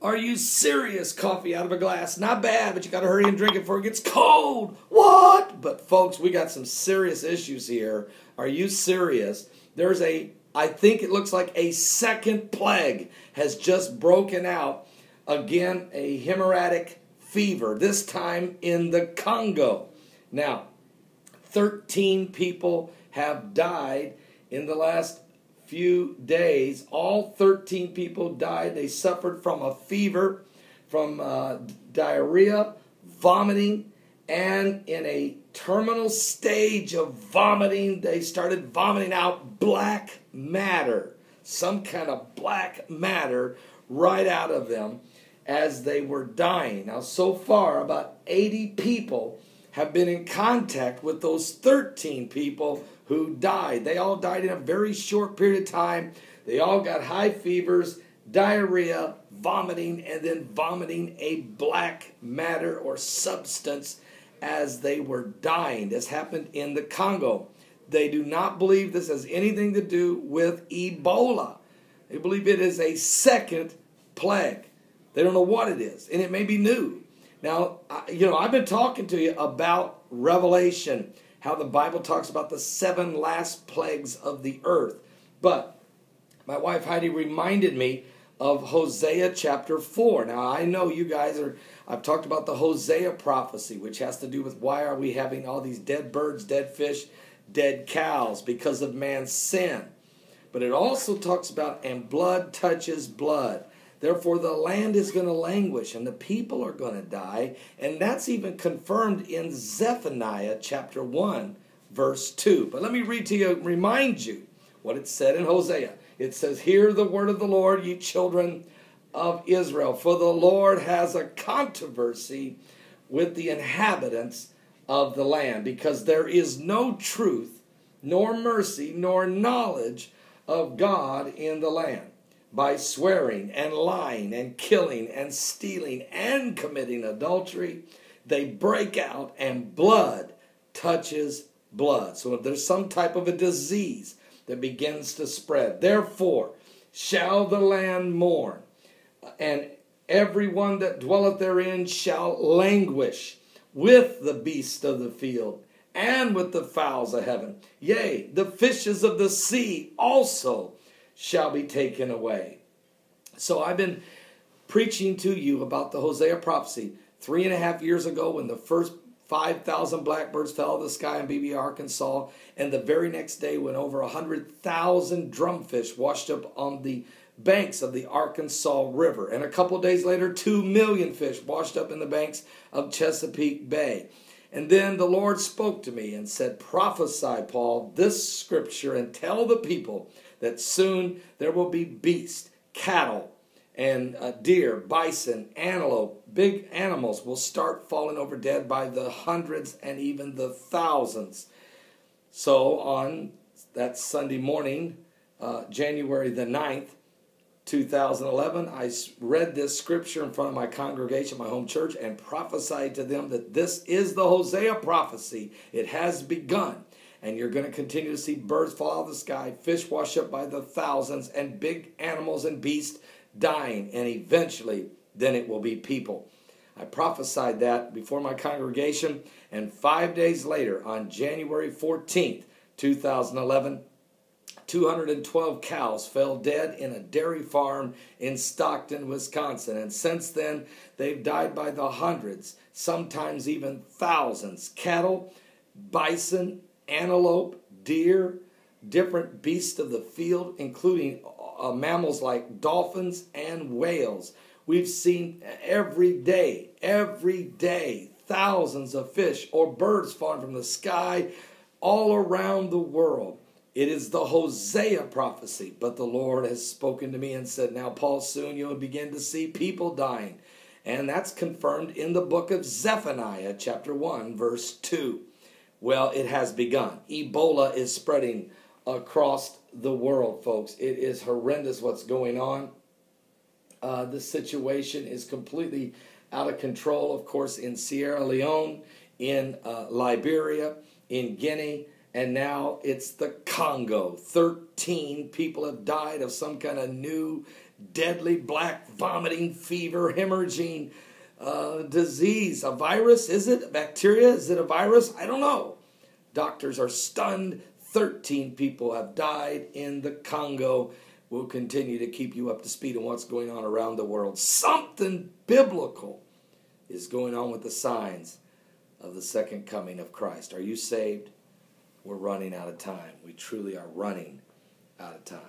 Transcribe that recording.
Are you serious? Coffee out of a glass. Not bad, but you got to hurry and drink it before it gets cold. What? But folks, we got some serious issues here. Are you serious? I think it looks like a second plague has just broken out. Again, a hemorrhagic fever, this time in the Congo. Now, 13 people have died in the last few days. All 13 people died. They suffered from a fever, from diarrhea, vomiting, and in a terminal stage of vomiting, they started vomiting out black matter, some kind of black matter right out of them as they were dying. Now, so far, about 80 people have been in contact with those 13 people who died. They all died in a very short period of time. They all got high fevers, diarrhea, vomiting, and then vomiting a black matter or substance as they were dying. This happened in the Congo. They do not believe this has anything to do with Ebola. They believe it is a second plague. They don't know what it is, and it may be new. Now, I've been talking to you about Revelation, how the Bible talks about the 7 last plagues of the earth. But my wife Heidi reminded me of Hosea chapter 4. Now, I know you guys I've talked about the Hosea prophecy, which has to do with why are we having all these dead birds, dead fish, dead cows because of man's sin. But it also talks about, and blood touches blood. Therefore, the land is going to languish and the people are going to die. And that's even confirmed in Zephaniah chapter 1, verse 2. But let me read to you, remind you what it said in Hosea. It says, "Hear the word of the Lord, ye children of Israel, for the Lord has a controversy with the inhabitants of the land, because there is no truth, nor mercy, nor knowledge of God in the land. By swearing and lying and killing and stealing and committing adultery, they break out, and blood touches blood." So if there's some type of a disease that begins to spread, therefore shall the land mourn, and everyone that dwelleth therein shall languish with the beasts of the field and with the fowls of heaven. Yea, the fishes of the sea also shall be taken away. So I've been preaching to you about the Hosea prophecy 3.5 years ago when the first 5,000 blackbirds fell out of the sky in BB, Arkansas, and the very next day when over 100,000 drumfish washed up on the banks of the Arkansas River. And a couple days later, 2 million fish washed up in the banks of Chesapeake Bay. And then the Lord spoke to me and said, "Prophesy, Paul, this scripture, and tell the people that soon there will be beasts, cattle, and deer, bison, antelope, big animals will start falling over dead by the hundreds and even the thousands." So on that Sunday morning, January the 9th, 2011, I read this scripture in front of my congregation, my home church, and prophesied to them that this is the Hosea prophecy. It has begun. And you're going to continue to see birds fall out of the sky, fish wash up by the thousands, and big animals and beasts dying. And eventually, then it will be people. I prophesied that before my congregation. And 5 days later, on January 14th, 2011, 212 cows fell dead in a dairy farm in Stockton, Wisconsin. And since then, they've died by the hundreds, sometimes even thousands. Cattle, bison, antelope, deer, different beasts of the field, including mammals like dolphins and whales. We've seen every day, thousands of fish or birds falling from the sky all around the world. It is the Hosea prophecy, but the Lord has spoken to me and said, "Now, Paul, soon you'll begin to see people dying." And that's confirmed in the book of Zephaniah, chapter 1, verse 2. Well, it has begun. Ebola is spreading across the world, folks. It is horrendous what's going on. The situation is completely out of control, of course, in Sierra Leone, in Liberia, in Guinea, and now it's the Congo. 13 people have died of some kind of new deadly black vomiting fever, hemorrhaging disease. A virus? Is it? Bacteria? Is it a virus? I don't know. Doctors are stunned. 13 people have died in the Congo. We'll continue to keep you up to speed on what's going on around the world. Something biblical is going on with the signs of the second coming of Christ. Are you saved? We're running out of time. We truly are running out of time.